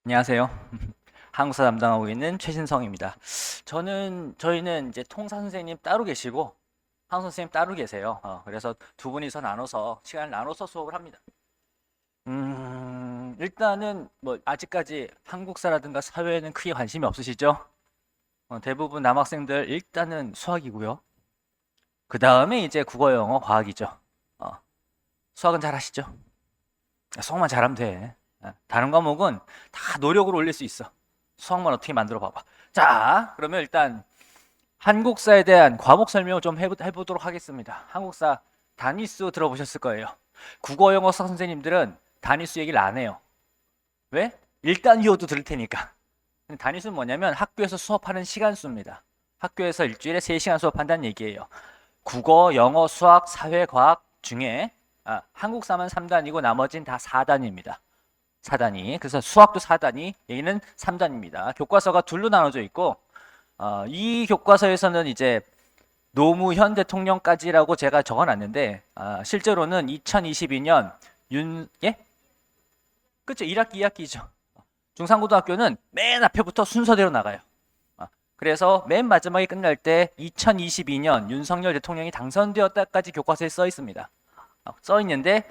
안녕하세요. 한국사 담당하고 있는 최신성입니다. 저희는 이제 통사 선생님 따로 계시고 한국 선생님 따로 계세요. 그래서 두 분이서 나눠서 시간을 나눠서 수업을 합니다. 일단은 뭐 아직까지 한국사라든가 사회에는 크게 관심이 없으시죠? 대부분 남학생들 일단은 수학이고요. 그 다음에 이제 국어, 영어, 과학이죠. 어, 수학은 잘 하시죠? 수학만 잘하면 돼. 다른 과목은 다 노력으로 올릴 수 있어. 수학만 어떻게 만들어 봐봐. 자, 그러면 일단 한국사에 대한 과목 설명을 좀 해보도록 하겠습니다. 한국사 단위수 들어보셨을 거예요. 국어, 영어 수학 선생님들은 단위수 얘기를 안 해요. 왜? 일단 이어도 들을 테니까. 단위수는 뭐냐면 학교에서 수업하는 시간수입니다. 학교에서 일주일에 3시간 수업한다는 얘기예요. 국어, 영어, 수학, 사회, 과학 중에 한국사만 3단이고 나머지는 다 4단입니다. 4단위. 그래서 수학도 4단위, 얘는 3단입니다. 교과서가 둘로 나눠져 있고 이 교과서에서는 이제 노무현 대통령까지라고 제가 적어놨는데 실제로는 2022년 예? 그쵸, 1학기 2학기죠. 중상고등학교는 맨 앞에부터 순서대로 나가요. 그래서 맨 마지막에 끝날 때 2022년 윤석열 대통령이 당선되었다까지 교과서에 써 있습니다. 써 있는데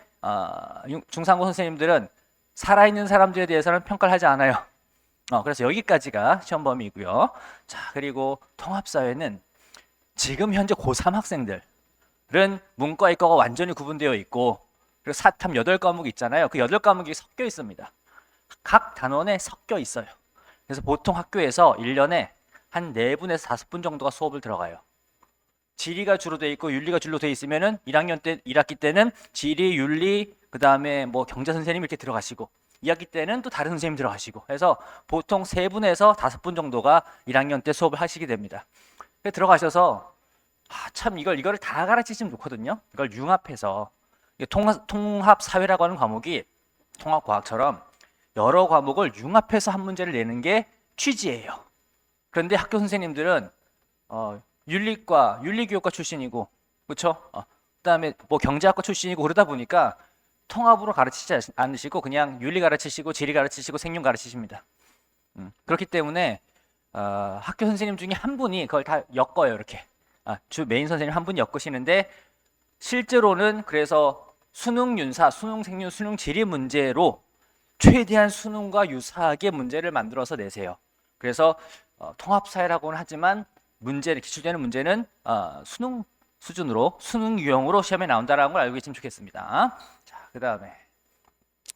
중상고 선생님들은 살아있는 사람들에 대해서는 평가를 하지 않아요. 그래서 여기까지가 시험 범위이고요. 자, 그리고 통합사회는 지금 현재 고3 학생들은 문과, 이과가 완전히 구분되어 있고, 그리고 사탐 8과목이 있잖아요. 그 8과목이 섞여 있습니다. 각 단원에 섞여 있어요. 그래서 보통 학교에서 1년에 한 4분에서 5분 정도가 수업을 들어가요. 지리가 주로 돼 있고 윤리가 줄로 돼 있으면은 1학년 때 1학기 때는 지리, 윤리, 그다음에 뭐 경제 선생님 이렇게 들어가시고 2학기 때는 또 다른 선생님 들어가시고 해서 보통 3분에서 5분 정도가 1학년 때 수업을 하시게 됩니다. 들어가셔서 참 이걸 다 가르치시면 좋거든요. 이걸 융합해서 통합 사회라고 하는 과목이 통합 과학처럼 여러 과목을 융합해서 한 문제를 내는 게 취지예요. 그런데 학교 선생님들은 윤리과, 윤리교육과 출신이고, 그렇죠? 그다음에 뭐 경제학과 출신이고 그러다 보니까 통합으로 가르치지 않으시고 그냥 윤리 가르치시고 지리 가르치시고 생명 가르치십니다. 그렇기 때문에 학교 선생님 중에 한 분이 그걸 다 엮어요, 이렇게. 주 메인 선생님 한 분이 엮으시는데 실제로는 그래서 수능 윤사, 수능 생률, 수능 지리 문제로 최대한 수능과 유사하게 문제를 만들어서 내세요. 그래서 통합사회라고는 하지만 기출되는 문제는 수능 수준으로 수능 유형으로 시험에 나온다는 걸 알고 계시면 좋겠습니다. 자, 그다음에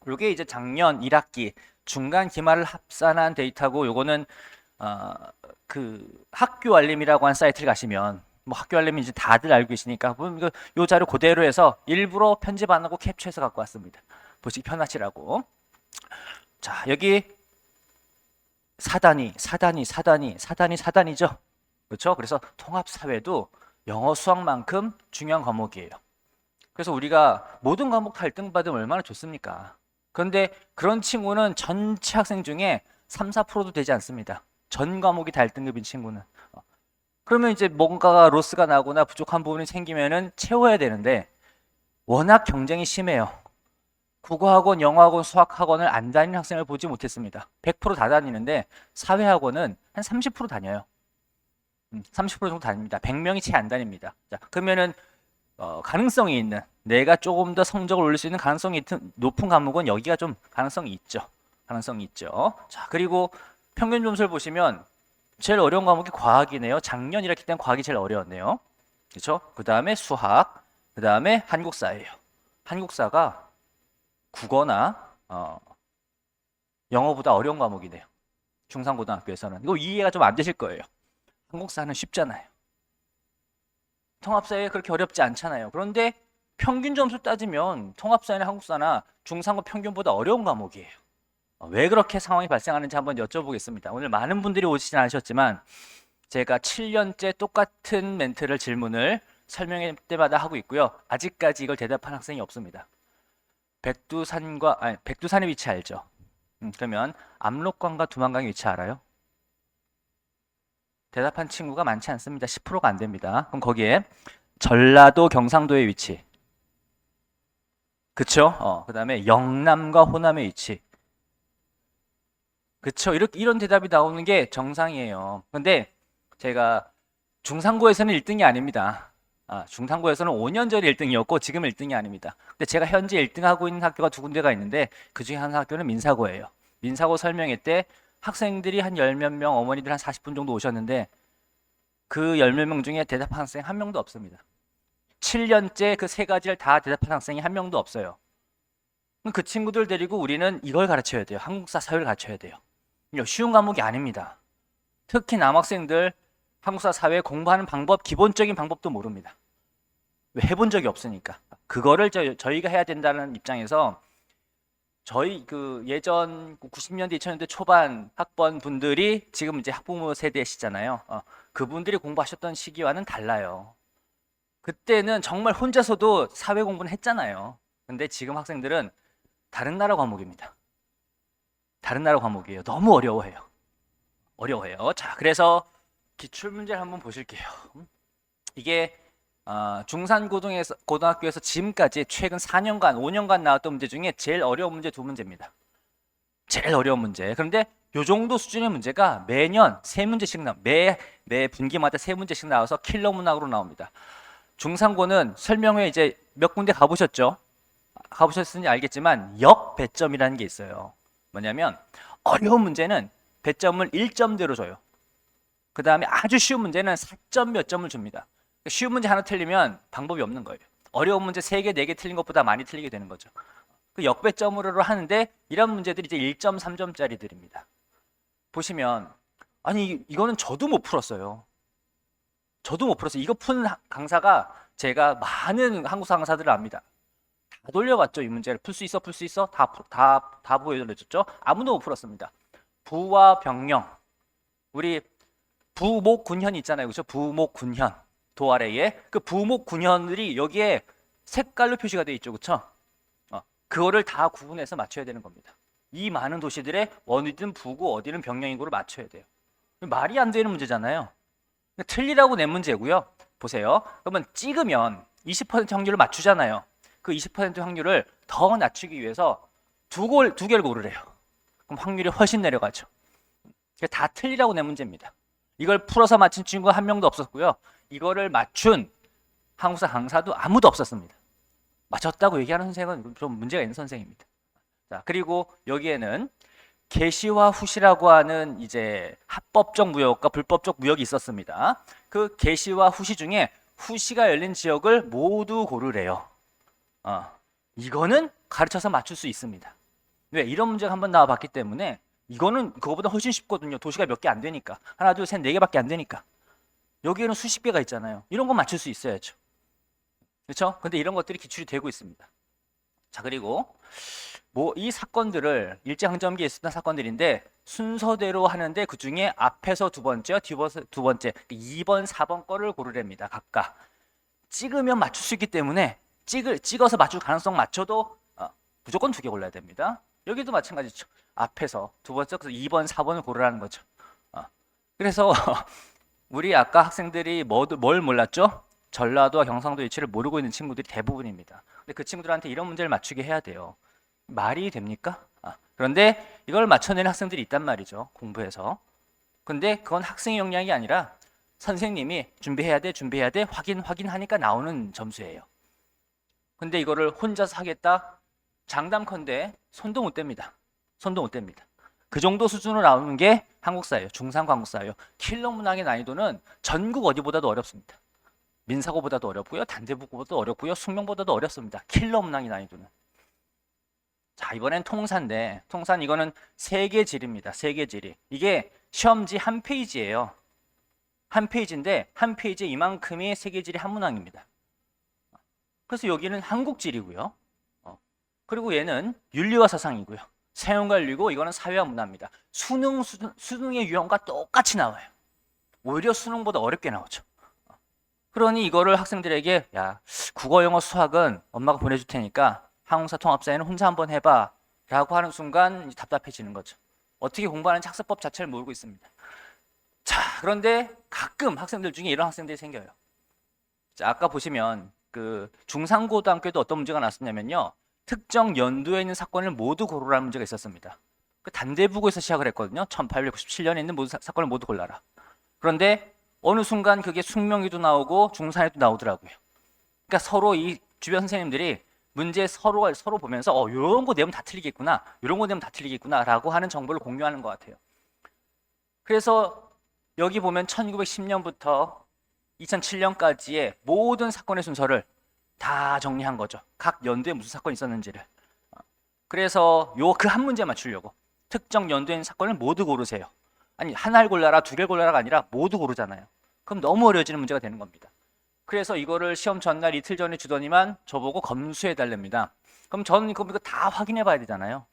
이게 이제 작년 1학기 중간 기말을 합산한 데이터고, 요거는 그 학교 알림이라고 한 사이트를 가시면 뭐 학교 알림은 이제 다들 알고 계시니까 요 자료 그대로 해서 일부러 편집 안 하고 캡처해서 갖고 왔습니다. 보시기 편하시라고. 자, 여기 4단이죠. 그렇죠? 그래서 통합사회도 영어 수학만큼 중요한 과목이에요. 그래서 우리가 모든 과목 다 1등 받으면 얼마나 좋습니까? 그런데 그런 친구는 전체 학생 중에 3, 4%도 되지 않습니다. 전 과목이 다 1등급인 친구는. 그러면 이제 뭔가가 로스가 나거나 부족한 부분이 생기면은 채워야 되는데 워낙 경쟁이 심해요. 국어학원, 영어학원, 수학학원을 안 다니는 학생을 보지 못했습니다. 100%다 다니는데 사회학원은 한 30% 다녀요. 30% 정도 다닙니다. 100명이 채 안 다닙니다. 자, 그러면은 가능성이 있는, 내가 조금 더 성적을 올릴 수 있는 가능성이 높은 과목은 여기가 좀 가능성이 있죠. 가능성이 있죠. 자, 그리고 평균 점수를 보시면 제일 어려운 과목이 과학이네요. 작년 1학기 때는 과학이 제일 어려웠네요. 그렇죠? 그 다음에 수학, 그 다음에 한국사예요. 한국사가 국어나 영어보다 어려운 과목이네요. 중상고등학교에서는. 이거 이해가 좀 안 되실 거예요. 한국사는 쉽잖아요. 통합사회 그렇게 어렵지 않잖아요. 그런데 평균 점수 따지면 통합사회나 한국사나 중상고 평균보다 어려운 과목이에요. 왜 그렇게 상황이 발생하는지 한번 여쭤보겠습니다. 오늘 많은 분들이 오시진 않으셨지만 제가 7년째 똑같은 멘트를 질문을 설명회 때마다 하고 있고요. 아직까지 이걸 대답한 학생이 없습니다. 백두산의 위치 알죠? 그러면 압록강과 두만강의 위치 알아요? 대답한 친구가 많지 않습니다. 10%가 안 됩니다. 그럼 거기에 전라도 경상도의 위치, 그쵸? 그 다음에 영남과 호남의 위치, 그쵸. 이런 대답이 나오는 게 정상이에요. 근데 제가 중상고에서는 1등이 아닙니다. 중상고에서는 5년 전에 1등이었고 지금 1등이 아닙니다. 근데 제가 현재 1등 하고 있는 학교가 두 군데가 있는데 그 중에 한 학교는 민사고예요. 민사고 설명회 때 학생들이 한 열 몇 명, 어머니들 한 40분 정도 오셨는데 그 열 몇 명 중에 대답한 학생 한 명도 없습니다. 7년째 그 세 가지를 다 대답한 학생이 한 명도 없어요. 그 친구들 데리고 우리는 이걸 가르쳐야 돼요. 한국사 사회를 가르쳐야 돼요. 쉬운 과목이 아닙니다. 특히 남학생들 한국사 사회 공부하는 방법, 기본적인 방법도 모릅니다. 왜 해본 적이 없으니까. 그거를 저희가 해야 된다는 입장에서 저희 그 예전 90년대, 2000년대 초반 학번 분들이 지금 이제 학부모 세대시잖아요. 그분들이 공부하셨던 시기와는 달라요. 그때는 정말 혼자서도 사회 공부는 했잖아요. 근데 지금 학생들은 다른 나라 과목입니다. 다른 나라 과목이에요. 너무 어려워해요. 어려워해요. 자, 그래서 기출 문제를 한번 보실게요. 이게 중산고등학교에서 지금까지 최근 4년간, 5년간 나왔던 문제 중에 제일 어려운 문제 두 문제입니다. 제일 어려운 문제. 그런데 요 정도 수준의 문제가 매년 세 문제씩 매 분기마다 세 문제씩 나와서 킬러 문항으로 나옵니다. 중상고는 설명회 이제 몇 군데 가보셨죠? 가보셨으니 알겠지만 역배점이라는 게 있어요. 뭐냐면 어려운 문제는 배점을 1점대로 줘요. 그 다음에 아주 쉬운 문제는 4점 몇 점을 줍니다. 쉬운 문제 하나 틀리면 방법이 없는 거예요. 어려운 문제 3개, 4개 틀린 것보다 많이 틀리게 되는 거죠. 그 역배점으로 하는데 이런 문제들이 이제 1점, 3점짜리들입니다. 보시면 아니 이거는 저도 못 풀었어요. 저도 못 풀었어요. 이거 푼 강사가 제가 많은 한국사 강사들을 압니다. 다 돌려봤죠. 이 문제를 풀 수 있어, 풀 수 있어 다 보여줬죠. 아무도 못 풀었습니다. 부와 병령, 우리 부목군현 있잖아요. 그렇죠? 부목군현 도 아래에 그 부목군현들이 여기에 색깔로 표시가 되어 있죠. 그렇죠? 그거를 다 구분해서 맞춰야 되는 겁니다. 이 많은 도시들의 어디든 부고 어디는 병령이고를 맞춰야 돼요. 말이 안 되는 문제잖아요. 틀리라고 낸 문제고요. 보세요. 그러면 찍으면 20% 확률을 맞추잖아요. 그 20% 확률을 더 낮추기 위해서 두 개를 고르래요. 그럼 확률이 훨씬 내려가죠. 다 틀리라고 낸 문제입니다. 이걸 풀어서 맞힌 친구가 한 명도 없었고요. 이거를 맞춘 한국사 강사도 아무도 없었습니다. 맞췄다고 얘기하는 선생은 좀 문제가 있는 선생입니다. 자, 그리고 여기에는 개시와 후시라고 하는 이제 합법적 무역과 불법적 무역이 있었습니다. 그 개시와 후시 중에 후시가 열린 지역을 모두 고르래요. 이거는 가르쳐서 맞출 수 있습니다. 왜? 이런 문제가 한번 나와봤기 때문에 이거는 그거보다 훨씬 쉽거든요. 도시가 몇 개 안 되니까. 하나, 둘, 셋, 네 개밖에 안 되니까. 여기에는 수십 개가 있잖아요. 이런 거 맞출 수 있어야죠. 그렇죠? 근데 이런 것들이 기출이 되고 있습니다. 자, 그리고 이 사건들을 일제강점기에 있었던 사건들인데 순서대로 하는데 그 중에 앞에서 두 번째와 뒤에서 두 번째 2번, 4번 거를 고르랍니다. 각각. 찍으면 맞출 수 있기 때문에 찍어서 맞출 가능성 맞춰도 무조건 두 개 골라야 됩니다. 여기도 마찬가지죠. 앞에서 두 번째, 그래서 2번, 4번을 고르라는 거죠. 그래서 우리 아까 학생들이 뭘 몰랐죠? 전라도와 경상도 위치를 모르고 있는 친구들이 대부분입니다. 근데 그 친구들한테 이런 문제를 맞추게 해야 돼요. 말이 됩니까? 그런데 이걸 맞춰내는 학생들이 있단 말이죠. 공부해서. 근데 그건 학생의 역량이 아니라 선생님이 준비해야 돼, 확인하니까 나오는 점수예요. 근데 이거를 혼자서 하겠다? 장담컨대 손도 못 댑니다. 손도 못 댑니다. 그 정도 수준으로 나오는 게 한국사예요. 중상고 한국사예요. 킬러 문항의 난이도는 전국 어디보다도 어렵습니다. 민사고보다도 어렵고요. 단대부고보다도 어렵고요. 숙명보다도 어렵습니다. 킬러 문항의 난이도는. 자, 이번엔 통사인데 통산 이거는 세계지리입니다. 세계지리. 이게 시험지 한 페이지예요. 한 페이지인데 한 페이지에 이만큼이 세계지리 한 문항입니다. 그래서 여기는 한국지리고요. 그리고 얘는 윤리와 사상이고요. 사용관리고 이거는 사회와 문화입니다. 수능의 유형과 똑같이 나와요. 오히려 수능보다 어렵게 나오죠. 그러니 이거를 학생들에게 야, 국어, 영어, 수학은 엄마가 보내줄 테니까 한국사 통합사회는 혼자 한번 해봐 라고 하는 순간 답답해지는 거죠. 어떻게 공부하는지 학습법 자체를 모르고 있습니다. 자, 그런데 가끔 학생들 중에 이런 학생들이 생겨요. 자, 아까 보시면 그 중상고등학교에도 어떤 문제가 났었냐면요. 특정 연도에 있는 사건을 모두 고르라는 문제가 있었습니다. 그 단대부고에서 시작을 했거든요. 1897년에 있는 모든 사건을 모두 골라라. 그런데 어느 순간 그게 숙명기도 나오고 중산에도 나오더라고요. 그러니까 서로 이 주변 선생님들이 문제 서로 보면서 이런 거 내면 다 틀리겠구나, 이런 거 내면 다 틀리겠구나라고 하는 정보를 공유하는 것 같아요. 그래서 여기 보면 1910년부터 2007년까지의 모든 사건의 순서를 다 정리한 거죠. 각 연도에 무슨 사건이 있었는지를. 그래서 그 한 문제 맞추려고 특정 연도에 있는 사건을 모두 고르세요. 아니 하나를 골라라, 두 개를 골라라가 아니라 모두 고르잖아요. 그럼 너무 어려워지는 문제가 되는 겁니다. 그래서 이거를 시험 전날 이틀 전에 주더니만 저보고 검수해 달랍니다. 그럼 저는 이거 다 확인해 봐야 되잖아요.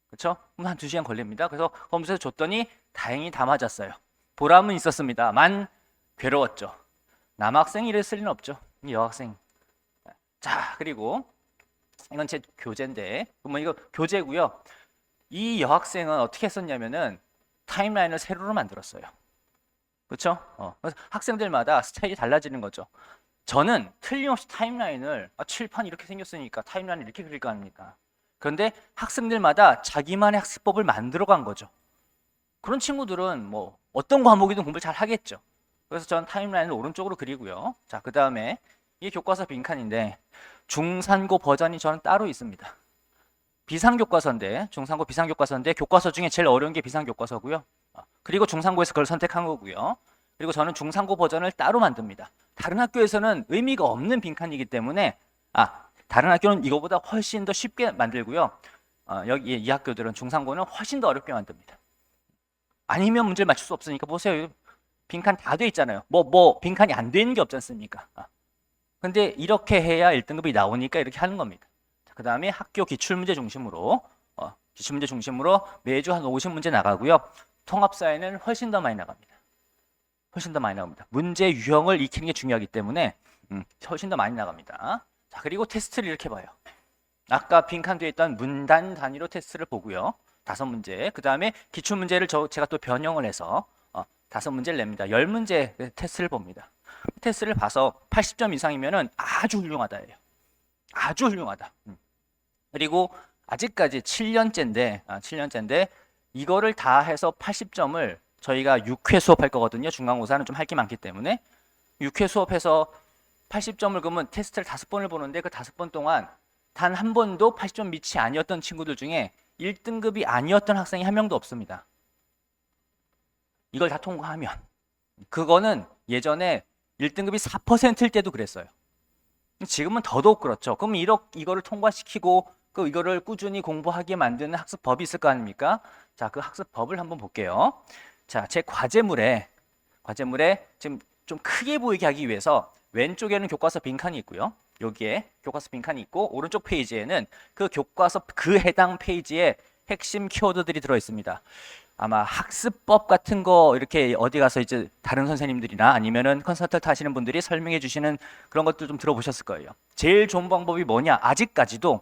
그렇죠? 그럼 한 2시간 걸립니다. 그래서 검수해서 줬더니 다행히 다 맞았어요. 보람은 있었습니다만 괴로웠죠. 남학생이 이럴 리는 없죠. 여학생. 자, 그리고 이건 제 교재인데, 이거 교재고요. 이 여학생은 어떻게 했었냐면은 타임라인을 세로로 만들었어요. 그렇죠? 그래서 학생들마다 스타일이 달라지는 거죠. 저는 틀림없이 타임라인을 칠판 이렇게 생겼으니까 타임라인을 이렇게 그릴 거 아닙니까? 그런데 학생들마다 자기만의 학습법을 만들어 간 거죠. 그런 친구들은 뭐 어떤 과목이든 공부를 잘 하겠죠. 그래서 저는 타임라인을 오른쪽으로 그리고요. 자, 그 다음에 이게 교과서 빈칸인데 중산고 버전이 저는 따로 있습니다. 비상교과서인데, 중산고 비상교과서인데 교과서 중에 제일 어려운 게 비상교과서고요. 그리고 중산고에서 그걸 선택한 거고요. 그리고 저는 중산고 버전을 따로 만듭니다. 다른 학교에서는 의미가 없는 빈칸이기 때문에 다른 학교는 이거보다 훨씬 더 쉽게 만들고요. 여기 이 학교들은 중산고는 훨씬 더 어렵게 만듭니다. 아니면 문제를 맞출 수 없으니까 보세요. 빈칸 다 돼 있잖아요. 빈칸이 안 되는 게 없지 않습니까? 근데 이렇게 해야 1등급이 나오니까 이렇게 하는 겁니다. 그 다음에 학교 기출문제 중심으로 매주 한 50문제 나가고요. 통합사회는 훨씬 더 많이 나갑니다. 훨씬 더 많이 나옵니다. 문제 유형을 익히는 게 중요하기 때문에 훨씬 더 많이 나갑니다. 자, 그리고 테스트를 이렇게 봐요. 아까 빈칸 뒤에 있던 문단 단위로 테스트를 보고요. 5문제. 그 다음에 기출문제를 제가 또 변형을 해서 5문제를 냅니다. 10문제 테스트를 봅니다. 테스트를 봐서 80점 이상이면은 아주 훌륭하다예요. 아주 훌륭하다. 그리고 아직까지 7년째인데 이거를 다 해서 80점을 저희가 6회 수업할 거거든요. 중간고사는 좀 할 게 많기 때문에 6회 수업해서 80점을 그러면 테스트를 5번을 보는데 그 5번 동안 단 한 번도 80점 밑이 아니었던 친구들 중에 1등급이 아니었던 학생이 한 명도 없습니다. 이걸 다 통과하면. 그거는 예전에 1등급이 4%일 때도 그랬어요. 지금은 더더욱 그렇죠. 그럼 이거를 통과시키고 이거를 꾸준히 공부하게 만드는 학습법이 있을 거 아닙니까? 자, 그 학습법을 한번 볼게요. 자, 제 과제물에 지금 좀 크게 보이게 하기 위해서 왼쪽에는 교과서 빈칸이 있고요. 여기에 교과서 빈칸이 있고 오른쪽 페이지에는 그 교과서 그 해당 페이지에 핵심 키워드들이 들어 있습니다. 아마 학습법 같은 거 이렇게 어디 가서 이제 다른 선생님들이나 아니면은 컨설턴트 하시는 분들이 설명해 주시는 그런 것들 좀 들어보셨을 거예요. 제일 좋은 방법이 뭐냐? 아직까지도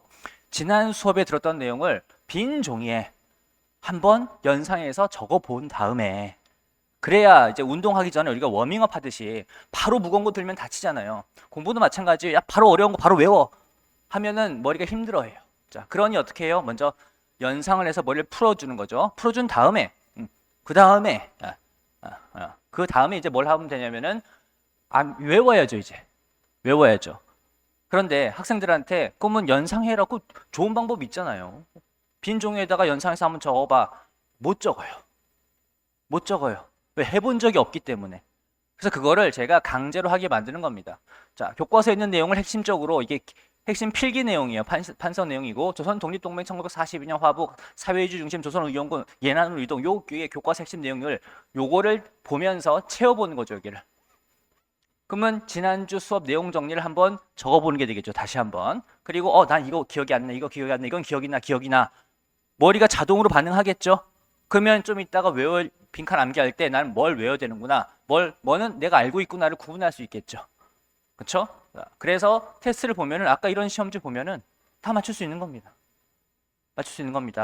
지난 수업에 들었던 내용을 빈 종이에 한번 연상해서 적어 본 다음에 그래야 이제 운동하기 전에 우리가 워밍업 하듯이 바로 무거운 거 들면 다치잖아요. 공부도 마찬가지. 바로 어려운 거 바로 외워 하면은 머리가 힘들어해요. 자, 그러니 어떻게 해요? 먼저 연상을 해서 머리를 풀어주는 거죠. 풀어준 다음에 그 다음에 이제 뭘 하면 되냐면은 외워야죠. 이제 외워야죠. 그런데 학생들한테 그러면 연상해라고 좋은 방법이 있잖아요. 빈 종이에다가 연상해서 한번 적어봐. 못 적어요. 왜? 해본 적이 없기 때문에. 그래서 그거를 제가 강제로 하게 만드는 겁니다. 자, 교과서에 있는 내용을 핵심적으로 이게 핵심 필기 내용이에요. 판서 내용이고 조선 독립동맹 1942년 화북 사회주의 중심 조선의용군 예난으로 이동 요의 교과서 핵심 내용을 요거를 보면서 채워보는 거죠. 여기를. 그러면 지난주 수업 내용 정리를 한번 적어보는 게 되겠죠. 다시 한번. 그리고 난 이거 기억이 안 나, 이거 기억이 안 나, 이건 기억이 나. 머리가 자동으로 반응하겠죠. 그러면 좀 이따가 빈칸 암기할 때 나는 뭘 외워야 되는구나, 뭐는 내가 알고 있구나를 구분할 수 있겠죠. 그렇죠? 그래서 테스트를 보면은 아까 이런 시험지 보면은 다 맞출 수 있는 겁니다.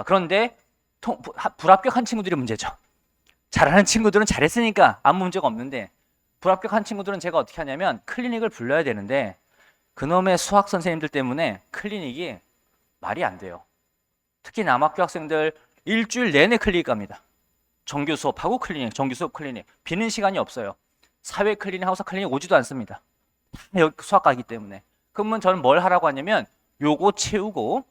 그런데 불합격한 친구들이 문제죠. 잘하는 친구들은 잘했으니까 아무 문제가 없는데 불합격한 친구들은 제가 어떻게 하냐면 클리닉을 불러야 되는데 그놈의 수학 선생님들 때문에 클리닉이 말이 안 돼요. 특히 남학교 학생들 일주일 내내 클리닉 갑니다. 정규 수업하고 클리닉, 정규 수업 클리닉. 비는 시간이 없어요. 사회 클리닉, 하우스 클리닉 오지도 않습니다. 여기 수학 가기 때문에. 그러면 저는 뭘 하라고 하냐면 요거 채우고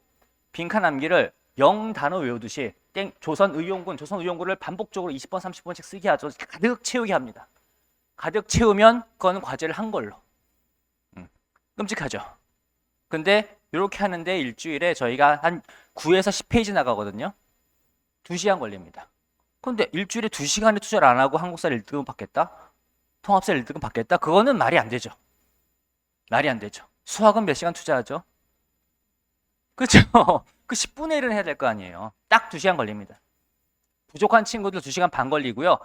빈칸 남기를 0단어 외우듯이 조선의용군을 반복적으로 20번, 30번씩 쓰게 하죠. 가득 채우게 합니다. 가득 채우면 그건 과제를 한 걸로. 끔찍하죠. 근데 이렇게 하는데 일주일에 저희가 한 9에서 10페이지 나가거든요. 2시간 걸립니다. 근데 일주일에 2시간에 투자를 안 하고 한국사를 1등급 받겠다? 통합사를 1등급 받겠다? 그거는 말이 안 되죠. 말이 안 되죠. 수학은 몇 시간 투자하죠? 그렇죠? 그 10분의 1은 해야 될 거 아니에요. 딱 2시간 걸립니다. 부족한 친구들 2시간 반 걸리고요.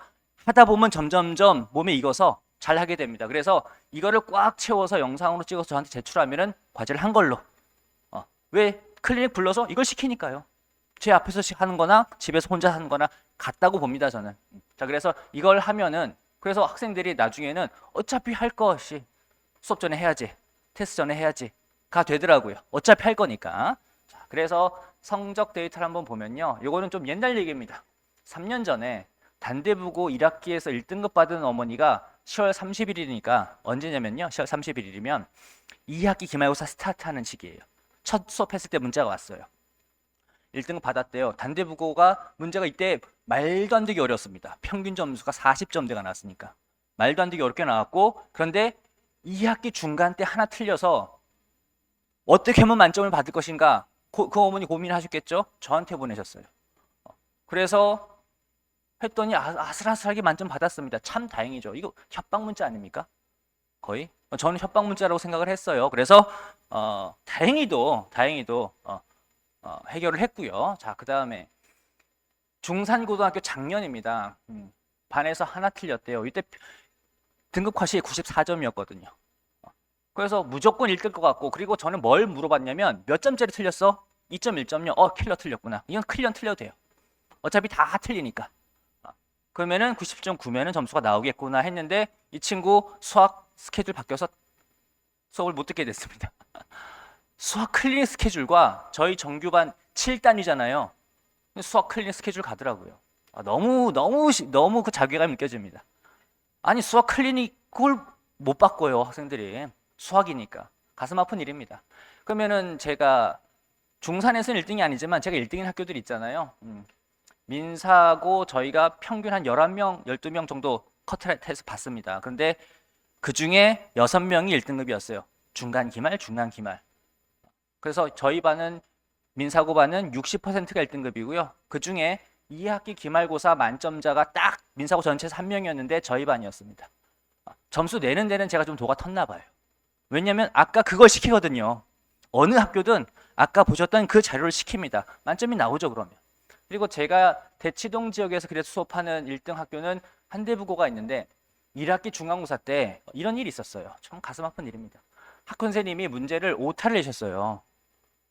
하다 보면 점점점 몸에 익어서 잘 하게 됩니다. 그래서 이거를 꽉 채워서 영상으로 찍어서 저한테 제출하면은 과제를 한 걸로. 왜 클리닉 불러서 이걸 시키니까요. 제 앞에서 하는 거나 집에서 혼자 하는 거나 같다고 봅니다, 저는. 자, 그래서 이걸 하면은 그래서 학생들이 나중에는 어차피 할 것이 수업 전에 해야지, 테스트 전에 해야지가 되더라고요. 어차피 할 거니까. 자, 그래서 성적 데이터를 한번 보면요. 이거는 좀 옛날 얘기입니다. 3년 전에 단대부고 1학기에서 1등급 받은 어머니가 10월 30일이니까 언제냐면요. 10월 31일이면 2학기 기말고사 스타트하는 시기예요. 첫 수업했을 때 문자가 왔어요. 1등급 받았대요. 단대부고가 문제가 이때 말도 안 되게 어려웠습니다. 평균 점수가 40점대가 나왔으니까. 말도 안 되게 어렵게 나왔고, 그런데 2학기 중간 때 하나 틀려서 어떻게 하면 만점을 받을 것인가, 그 어머니 고민하셨겠죠? 저한테 보내셨어요. 그래서 했더니 아슬아슬하게 만점 받았습니다. 참 다행이죠. 이거 협박 문자 아닙니까? 거의? 저는 협박 문자라고 생각을 했어요. 그래서 다행히도 해결을 했고요. 자, 그 다음에 중산고등학교 작년입니다. 반에서 하나 틀렸대요. 이때 등급 컷이 94점이었거든요. 그래서 무조건 1등 것 같고, 그리고 저는 뭘 물어봤냐면 몇 점짜리 틀렸어? 2.1점요. 킬러 틀렸구나. 이건 클리어 틀려도 돼요. 어차피 다 틀리니까. 그러면은 90.9면은 점수가 나오겠구나 했는데 이 친구 수학 스케줄 바뀌어서 수업을 못 듣게 됐습니다. 수학 클리닉 스케줄과 저희 정규반 7단위잖아요. 수학 클리닉 스케줄 가더라고요. 너무 그 자괴감이 느껴집니다. 아니 수학 클리닉 그걸 못 바꿔요, 학생들이. 수학이니까. 가슴 아픈 일입니다. 그러면은 제가 중산에서는 1등이 아니지만 제가 1등인 학교들이 있잖아요. 민사고 저희가 평균 한 11명, 12명 정도 커트해서 봤습니다. 그런데 그 중에 6명이 1등급이었어요. 중간 기말. 그래서 저희 반은 민사고 반은 60%가 1등급이고요. 그 중에 2학기 기말고사 만점자가 딱 민사고 전체에서 1명이었는데 저희 반이었습니다. 점수 내는 데는 제가 좀 도가 텄나 봐요. 왜냐면 아까 그걸 시키거든요. 어느 학교든 아까 보셨던 그 자료를 시킵니다. 만점이 나오죠, 그러면. 그리고 제가 대치동 지역에서 그래서 수업하는 1등 학교는 한대부고가 있는데 1학기 중간고사 때 이런 일이 있었어요. 참 가슴 아픈 일입니다. 학교 선생님이 문제를 오타를 내셨어요.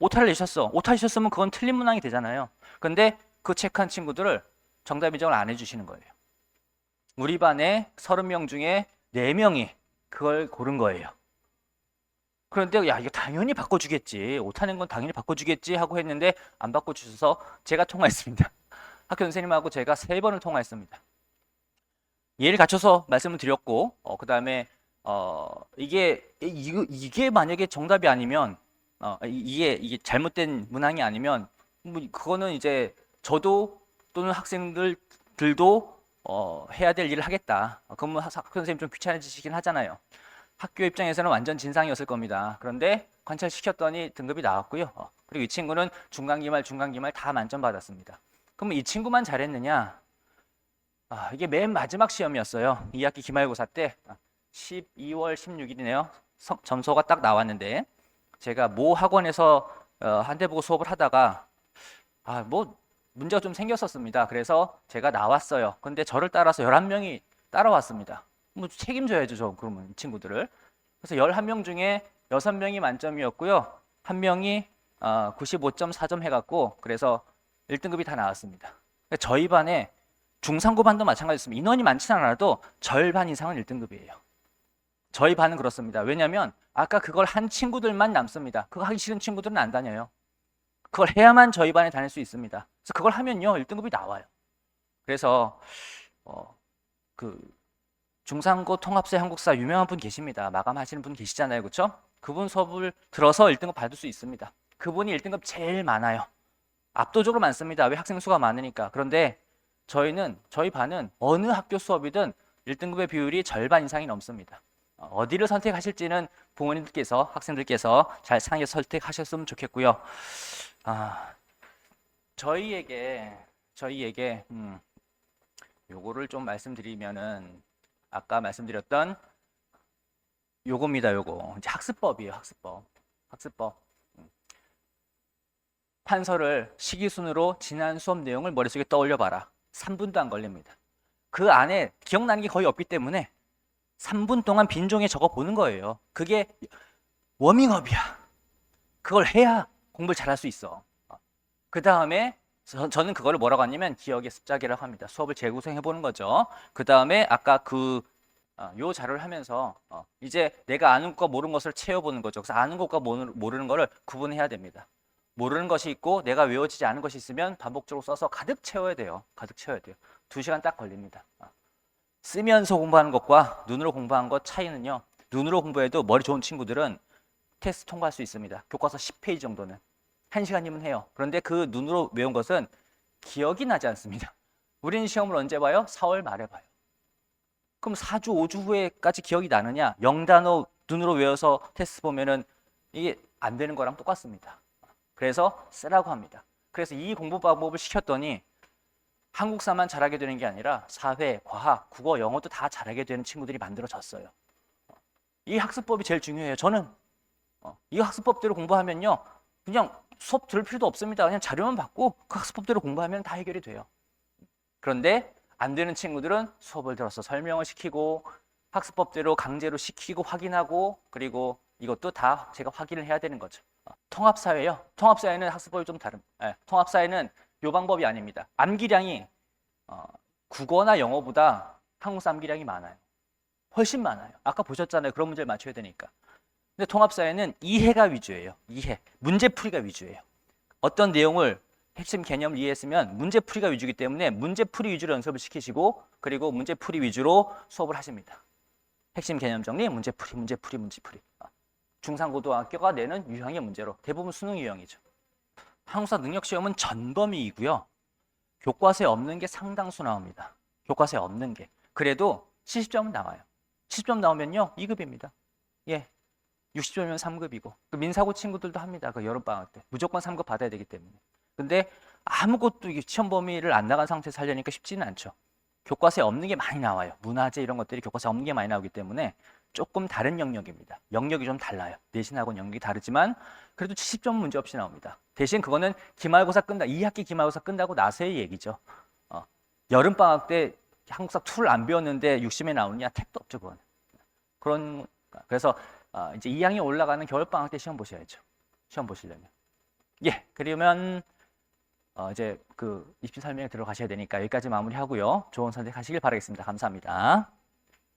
오타를 내셨으면 그건 틀린 문항이 되잖아요. 근데 그 체크한 친구들을 정답 인정을 안 해주시는 거예요. 우리 반에 30명 중에 4명이 그걸 고른 거예요. 그런데 야, 이거 당연히 바꿔주겠지. 오타 낸 건 당연히 바꿔주겠지 하고 했는데 안 바꿔주셔서 제가 통화했습니다. 학교 선생님하고 제가 3번을 통화했습니다. 예를 갖춰서 말씀을 드렸고, 그 다음에 이게 만약에 정답이 아니면 이게 잘못된 문항이 아니면 뭐 그거는 이제 저도 또는 학생들도 해야 될 일을 하겠다. 그러면 학교 선생님 좀 귀찮아지시긴 하잖아요. 학교 입장에서는 완전 진상이었을 겁니다. 그런데 관찰시켰더니 등급이 나왔고요. 그리고 이 친구는 중간기말 다 만점 받았습니다. 그러면 이 친구만 잘했느냐? 이게 맨 마지막 시험이었어요. 2학기 기말고사 때 12월 16일이네요. 점수가 딱 나왔는데 제가 모 학원에서 한대보고 수업을 하다가 뭐 문제가 좀 생겼었습니다. 그래서 제가 나왔어요. 근데 저를 따라서 11명이 따라왔습니다. 뭐 책임져야죠, 저 그러면 이 친구들을. 그래서 11명 중에 6명이 만점이었고요. 1명이 95.4점 해갖고 그래서 1등급이 다 나왔습니다. 저희 반에 중상고 반도 마찬가지였습니다. 인원이 많지는 않아도 절반 이상은 1등급이에요. 저희 반은 그렇습니다. 왜냐하면 아까 그걸 한 친구들만 남습니다. 그거 하기 싫은 친구들은 안 다녀요. 그걸 해야만 저희 반에 다닐 수 있습니다. 그래서 그걸 하면요 1등급이 나와요. 그래서 그 중상고 통합세 한국사 유명한 분 계십니다. 마감하시는 분 계시잖아요. 그렇죠? 그분 수업을 들어서 1등급 받을 수 있습니다. 그분이 1등급 제일 많아요. 압도적으로 많습니다. 왜? 학생 수가 많으니까. 그런데 저희 반은 어느 학교 수업이든 1등급의 비율이 절반 이상이 넘습니다. 어디를 선택하실지는 부모님들께서, 학생들께서 잘 상의해서 선택하셨으면 좋겠고요. 저희에게 요거를 좀 말씀드리면은 아까 말씀드렸던 요겁니다. 요거 이제 학습법이에요. 학습법. 판서를 시기순으로 지난 수업 내용을 머릿속에 떠올려봐라. 3분도 안 걸립니다. 그 안에 기억나는 게 거의 없기 때문에 3분 동안 빈종에 적어 보는 거예요. 그게 워밍업이야. 그걸 해야 공부를 잘할 수 있어. 그 다음에 저는 그거를 뭐라고 하냐면 기억의 습작이라고 합니다. 수업을 재구성해 보는 거죠. 그 다음에 아까 요 자료를 하면서 이제 내가 아는 것과 모르는 것을 채워보는 거죠. 그래서 아는 것과 모르는 것을 구분해야 됩니다. 모르는 것이 있고 내가 외워지지 않은 것이 있으면 반복적으로 써서 가득 채워야 돼요. 2시간 딱 걸립니다. 쓰면서 공부하는 것과 눈으로 공부하는 것 차이는요. 눈으로 공부해도 머리 좋은 친구들은 테스트 통과할 수 있습니다. 교과서 10페이지 정도는. 1시간이면 해요. 그런데 그 눈으로 외운 것은 기억이 나지 않습니다. 우리는 시험을 언제 봐요? 4월 말에 봐요. 그럼 4주, 5주 후에까지 기억이 나느냐? 0단어 눈으로 외워서 테스트 보면은 이게 안 되는 거랑 똑같습니다. 그래서 쓰라고 합니다. 그래서 이 공부 방법을 시켰더니 한국사만 잘하게 되는 게 아니라 사회, 과학, 국어, 영어도 다 잘하게 되는 친구들이 만들어졌어요. 이 학습법이 제일 중요해요. 저는 이 학습법대로 공부하면요. 그냥 수업 들을 필요도 없습니다. 그냥 자료만 받고 그 학습법대로 공부하면 다 해결이 돼요. 그런데 안 되는 친구들은 수업을 들어서 설명을 시키고 학습법대로 강제로 시키고 확인하고 그리고 이것도 다 제가 확인을 해야 되는 거죠. 통합사회요. 통합사회는 학습법이 좀 다릅니다. 통합사회는 요 방법이 아닙니다. 암기량이 국어나 영어보다 한국사 암기량이 많아요. 훨씬 많아요. 아까 보셨잖아요. 그런 문제를 맞춰야 되니까. 근데 통합사회는 이해가 위주예요. 이해, 문제풀이가 위주예요. 어떤 내용을 핵심 개념을 이해했으면 문제풀이가 위주이기 때문에 문제풀이 위주로 연습을 시키시고 그리고 문제풀이 위주로 수업을 하십니다. 핵심 개념 정리, 문제풀이. 중상고등학교가 내는 유형의 문제로 대부분 수능 유형이죠. 한국사 능력시험은 전범위이고요. 교과서에 없는 게 상당수 나옵니다. 교과서에 없는 게. 그래도 70점은 나와요. 70점 나오면요 2급입니다. 예, 60점이면 3급이고 민사고 친구들도 합니다. 그 여름방학 때 무조건 3급 받아야 되기 때문에. 근데 아무것도 시험 범위를 안 나간 상태에서 하려니까 쉽지는 않죠. 교과서에 없는 게 많이 나와요. 문화재 이런 것들이 교과서에 없는 게 많이 나오기 때문에 조금 다른 영역입니다. 영역이 좀 달라요. 내신하고는 영역이 다르지만 그래도 70점은 문제없이 나옵니다. 대신 그거는 기말고사 2학기 기말고사 끝나고 나서의 얘기죠. 여름방학 때 한국사 2를 안 배웠는데 60에 나오느냐? 택도 없죠. 그래서 이제 2학년 올라가는 겨울방학 때 시험 보셔야죠. 시험 보시려면. 예, 그러면 이제 그 입시 설명에 들어가셔야 되니까 여기까지 마무리하고요. 좋은 선택하시길 바라겠습니다. 감사합니다.